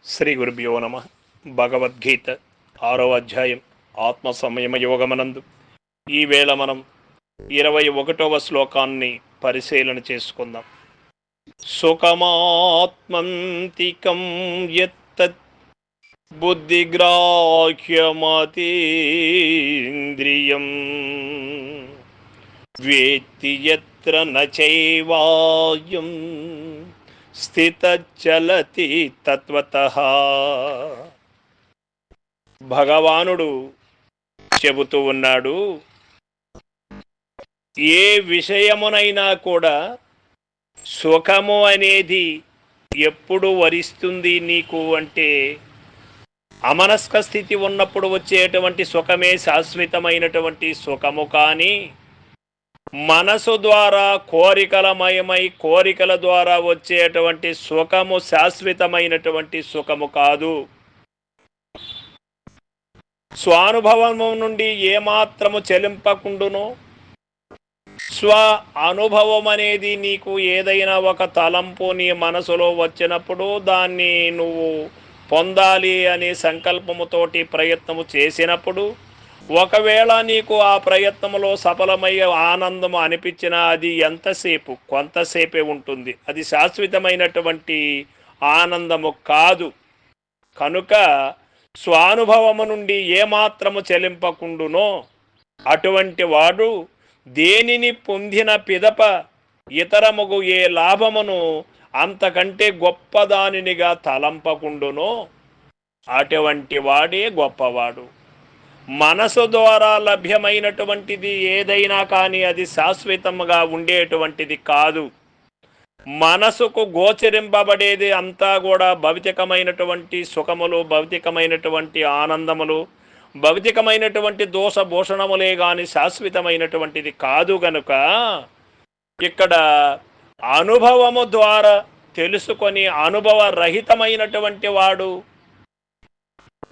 శ్రీ గురుభ్యో నమ. భగవద్గీత 6వ అధ్యాయం ఆత్మ సంయమ యోగమనందు ఈవేళ మనం 21వ శ్లోకాన్ని పరిశీలన చేసుకుందాం. సుఖమాత్మంతికం యత్తత్ బుద్ధిగ్రాహ్యమతీంద్రియం వేత్తి యత్ర నచైవాయం స్థితచలతి తత్వతః. భగవానుడు చెబుతూ ఉన్నాడు, ఏ విషయమునైనా కూడా సుఖము అనేది ఎప్పుడు వరిస్తుంది నీకు అంటే, అమనస్క స్థితి ఉన్నప్పుడు వచ్చేటువంటి సుఖమే శాశ్వతమైనటువంటి సుఖము. కానీ మనసు ద్వారా కోరికలమయమై కోరికల ద్వారా వచ్చేటువంటి సుఖము శాశ్వతమైనటువంటి సుఖము కాదు. స్వానుభవము నుండి ఏమాత్రము చెలింపకుండును. స్వ అనుభవం అనేది నీకు ఏదైనా ఒక తలంపు నీ మనసులో వచ్చినప్పుడు దాన్ని నువ్వు పొందాలి అనే సంకల్పముతోటి ప్రయత్నము చేసినప్పుడు, ఒకవేళ నీకు ఆ ప్రయత్నంలో సఫలమయ్యే ఆనందము అనిపించినా అది ఎంతసేపు, కొంతసేపే ఉంటుంది. అది శాశ్వతమైనటువంటి ఆనందము కాదు. కనుక స్వానుభవము నుండి ఏమాత్రము చెలింపకుండునో అటువంటి వాడు దేనిని పొందిన పిదప ఇతరముగు ఏ లాభమును అంతకంటే గొప్పదానినిగా తలంపకుండునో అటువంటి వాడే గొప్పవాడు. మనసు ద్వారా లభ్యమైనటువంటిది ఏదైనా కానీ అది శాశ్వతంగా ఉండేటువంటిది కాదు. మనసుకు గోచరింపబడేది అంతా కూడా భౌతికమైనటువంటి సుఖములు, భౌతికమైనటువంటి ఆనందములు, భౌతికమైనటువంటి దోషభూషణములే కానీ శాశ్వతమైనటువంటిది కాదు. గనుక ఇక్కడ అనుభవము ద్వారా తెలుసుకొని అనుభవ రహితమైనటువంటి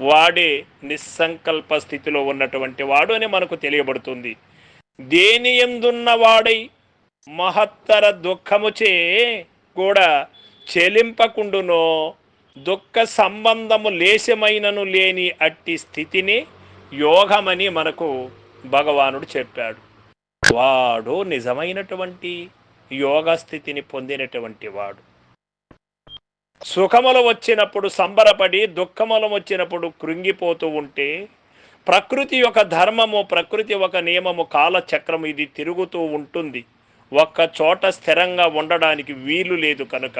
వాడే నిస్సంకల్ప స్థితిలో ఉన్నటువంటి వాడు అని మనకు తెలియబడుతుంది. దేని యందున్న వాడై మహత్తర దుఃఖముచే కూడా చెలింపకుండునో దుఃఖ సంబంధము లేశమైనను లేని అట్టి స్థితిని యోగమని మనకు భగవానుడు చెప్పాడు. వాడు నిజమైనటువంటి యోగ స్థితిని పొందినటువంటి వాడు. సుఖములు వచ్చినప్పుడు సంబరపడి, దుఃఖములు వచ్చినప్పుడు కృంగిపోతూ ఉంటే ప్రకృతి ఒక ధర్మము, ప్రకృతి ఒక నియమము, కాలచక్రము ఇది తిరుగుతూ ఉంటుంది. ఒక్క చోట స్థిరంగా ఉండడానికి వీలు లేదు. కనుక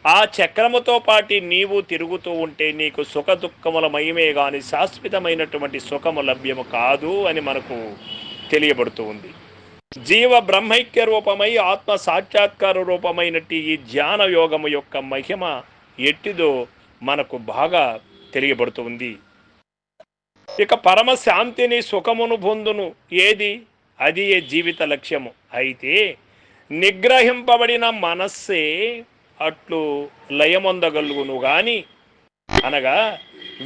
ఆ చక్రముతో పాటి నీవు తిరుగుతూ ఉంటే నీకు సుఖ దుఃఖముల మయమే కానీ శాశ్వతమైనటువంటి సుఖము లభ్యము కాదు అని మనకు తెలియబడుతూ ఉంది. జీవ బ్రహ్మైక్య రూపమై ఆత్మ సాక్షాత్కార రూపమైనట్టి ఈ ధ్యాన యోగము యొక్క మహిమ ఎట్టిదో మనకు బాగా తెలియబడుతుంది. ఇక పరమ శాంతిని సుఖమును పొందును ఏది, అది ఏ జీవిత లక్ష్యము. అయితే నిగ్రహింపబడిన మనస్సే అట్లు లయమొందగలుగును గాని, అనగా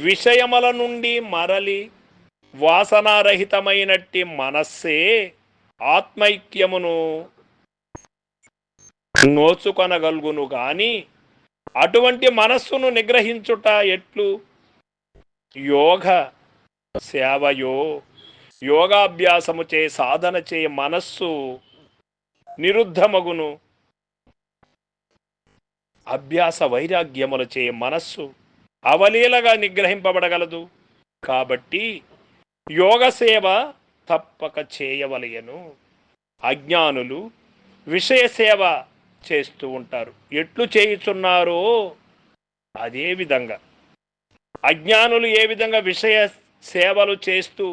విషయముల నుండి మరలి వాసనారహితమైనట్టి మనస్సే ఆత్మైక్యమును నోచుకొనగలుగును గాని, అటువంటి మనస్సును నిగ్రహించుట ఎట్లు? యోగ సేవయో, యోగాభ్యాసము చే సాధన చే మనస్సు నిరుద్ధమగును. అభ్యాస వైరాగ్యముల చే మనస్సు అవలీలగా నిగ్రహింపబడగలదు. కాబట్టి యోగ సేవ తప్పక చేయవలయను. అజ్ఞానులు విషయ సేవ చేస్తూ ఉంటారు. ఎట్లు చేయుచున్నారో అదే విధంగా అజ్ఞానులు ఏ విధంగా విషయ సేవలు చేస్తూ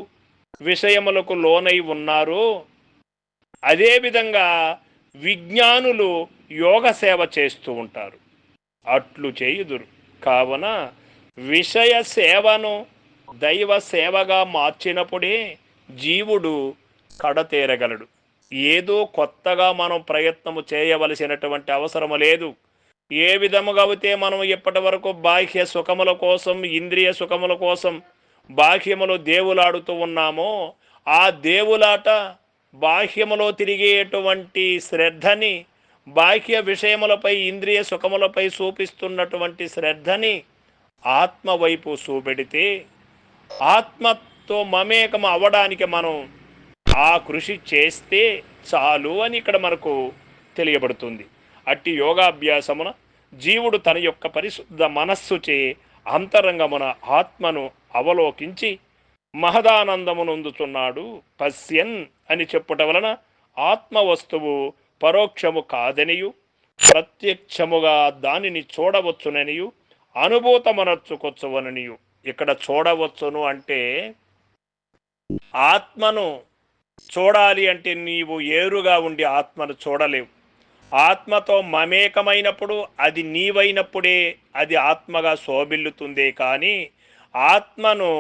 విషయములకు లోనై ఉన్నారో అదేవిధంగా విజ్ఞానులు యోగ సేవ చేస్తూ ఉంటారు. అట్లు చేయుదురు. కావున విషయ సేవను దైవ సేవగా మార్చినప్పుడే జీవుడు కడతేరగలడు. ఏదో కొత్తగా మనం ప్రయత్నము చేయవలసినటువంటి అవసరము లేదు. ఏ విధముగా అయితే మనం ఇప్పటి వరకు బాహ్య సుఖముల కోసం, ఇంద్రియ సుఖముల కోసం బాహ్యములో దేవులాడుతూ ఉన్నామో, ఆ దేవులాట బాహ్యములో తిరిగేటువంటి శ్రద్ధని, బాహ్య విషయములపై ఇంద్రియ సుఖములపై చూపిస్తున్నటువంటి శ్రద్ధని ఆత్మ వైపు చూపెడితే ఆత్మతో మమేకం అవ్వడానికి మనం ఆ కృషి చేస్తే చాలు అని ఇక్కడ మనకు తెలియబడుతుంది. అట్టి యోగాభ్యాసమున జీవుడు తన యొక్క పరిశుద్ధ మనస్సుచే అంతరంగమున ఆత్మను అవలోకించి మహదానందమునందుచున్నాడు. పశ్యన్ అని చెప్పుట వలన ఆత్మ వస్తువు పరోక్షము కాదనియు ప్రత్యక్షముగా దానిని చూడవచ్చుననియు అనుభూతమనర్చుకొచ్చువననియు. ఇక్కడ చూడవచ్చును అంటే ఆత్మను చూడాలి అంటే నీవు ఏరుగా ఉండి ఆత్మను చూడలేవు. ఆత్మతో మమేకమైనప్పుడు అది నీవైనప్పుడే అది ఆత్మగా శోభిల్లుతుందే కానీ ఆత్మను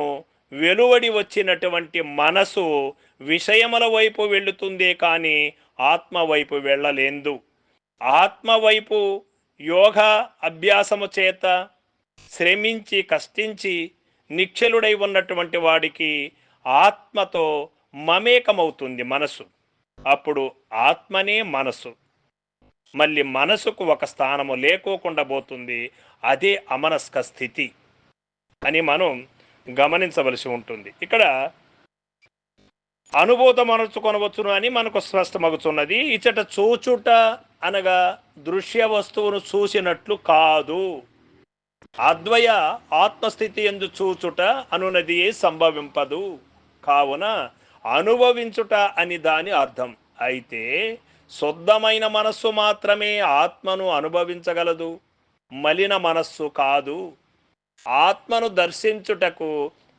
వెలువడి వచ్చినటువంటి మనసు విషయముల వైపు వెళ్ళుతుందే కానీ ఆత్మ వైపు వెళ్ళలేదు. ఆత్మ వైపు యోగా అభ్యాసము చేత శ్రమించి కష్టించి నిశ్చలుడై ఉన్నటువంటి వాడికి ఆత్మతో మమేకమవుతుంది మనసు. అప్పుడు ఆత్మనే మనసు. మళ్ళీ మనసుకు ఒక స్థానము లేకోకుండా పోతుంది. అదే అమనస్క స్థితి అని మనం గమనించవలసి ఉంటుంది. ఇక్కడ అనుభూతం అనర్చుకొనవచ్చును అని మనకు స్పష్టమగుతున్నది. ఇచ్చట చూచుట అనగా దృశ్య వస్తువును చూసినట్లు కాదు. అద్వయ ఆత్మస్థితి ఎందు చూచుట అనున్నది సంభవింపదు. కావున అనుభవించుట అని దాని అర్థం. అయితే శుద్ధమైన మనస్సు మాత్రమే ఆత్మను అనుభవించగలదు, మలిన మనస్సు కాదు. ఆత్మను దర్శించుటకు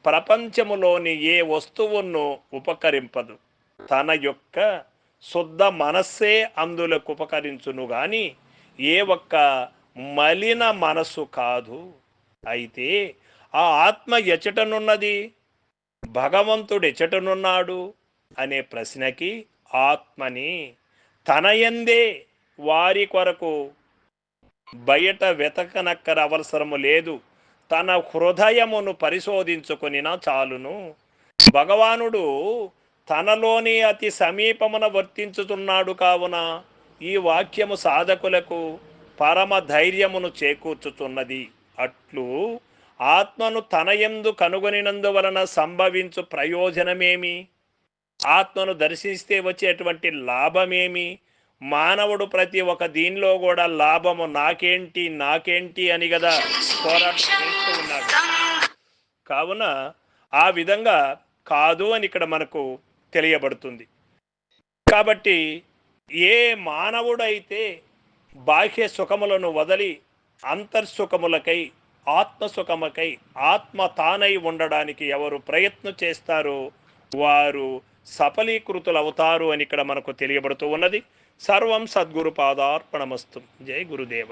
ప్రపంచములోని ఏ వస్తువును ఉపకరింపదు. తన యొక్క శుద్ధ మనస్సే అందులకు ఉపకరించును గాని ఏ ఒక్క మలిన మనస్సు కాదు. అయితే ఆ ఆత్మ ఎచటనున్నది, భగవంతుడు ఎచటనున్నాడు అనే ప్రశ్నకి ఆత్మని తనయందే వారి కొరకు బయట వెతకనక్కర అవసరము లేదు. తన హృదయమును పరిశోధించుకొనినా చాలును. భగవానుడు తనలోనే అతి సమీపమున వర్తించుతున్నాడు. కావున ఈ వాక్యము సాధకులకు పరమ ధైర్యమును చేకూర్చుతున్నది. అట్లు ఆత్మను తనయందు కనుగొనినందువలన సంభవించు ప్రయోజనమేమి? ఆత్మను దర్శిస్తే వచ్చేటువంటి లాభమేమి? మానవుడు ప్రతి ఒక్క దీనిలో కూడా లాభము నాకేంటి అని కదా పోరాటం చేస్తూ ఉన్నాడు. కావున ఆ విధంగా కాదు అని ఇక్కడ మనకు తెలియబడుతుంది. కాబట్టి ఏ మానవుడైతే బాహ్య సుఖములను వదలి అంతర్సుఖములకై ఆత్మసుఖముకై ఆత్మ తానై ఉండడానికి ఎవరు ప్రయత్నం చేస్తారో వారు సఫలీకృతులవుతారు అని ఇక్కడ మనకు తెలియబడుతూ ఉన్నది. సర్వం సద్గురు పాదార్పణమస్తు. జై గురుదేవ.